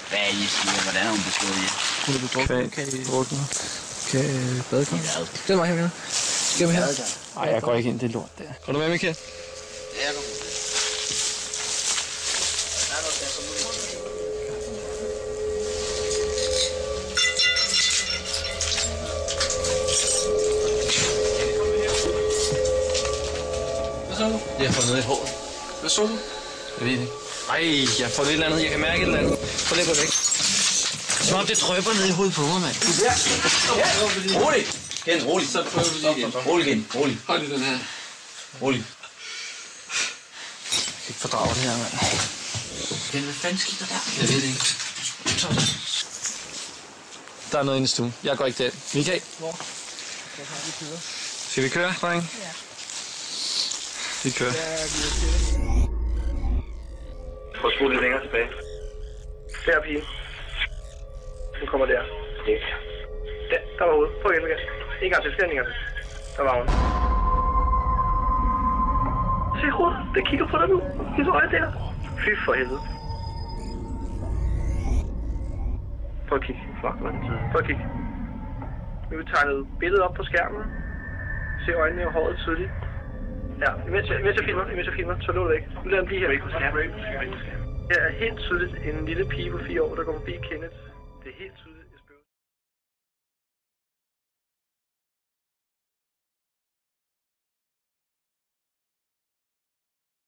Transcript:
Hvad er I siger? Hvordan har hun bestået i? Hun er blevet druknet. Kan badekar. Den var her, venner. Skal vi her? Nej, jeg går ikke ind, det er lort der. Går du med, Michael? Ja, jeg går med. Hvad så du? Jeg har fået noget i håret. Hvad så du? Jeg ved ikke. Ej, jeg har fået et eller andet. Jeg kan mærke et eller andet. Prøv lige at gå væk. Som om det drøber ned i hovedet på mig, mand. Ja. Rolig. Ken, rolig. Så prøver vi lige igen. Rolig, Ken. Rolig. Hold lige den her. Rolig. Jeg kan ikke fordrage det her, mand. Ken, hvad fanden skete der? Jeg ved det ikke. Der er noget inde i stuen. Jeg går ikke derind. Michael? Hvor? Skal vi køre, dreng? Ja. Vi kører. Prøv at skrue lidt længere tilbage. Der, pige. Hun kommer der. Der var hovedet. Prøv igen, Michael. En gang til. En gang til. Der var hun. Se hovedet. Det kigger på dig nu. Hendes øje der. Fy for helvede. Prøv at kigge. Prøv at kigge. Nu vil vi tegne et billede op på skærmen. Se øjnene og håret tydeligt. Ja, imens jeg filmer, så lå det ikke. Nu lader den blive her. Her er helt tydeligt en lille pige på 4 år, der går forbi Kenneth. Det er helt tydeligt.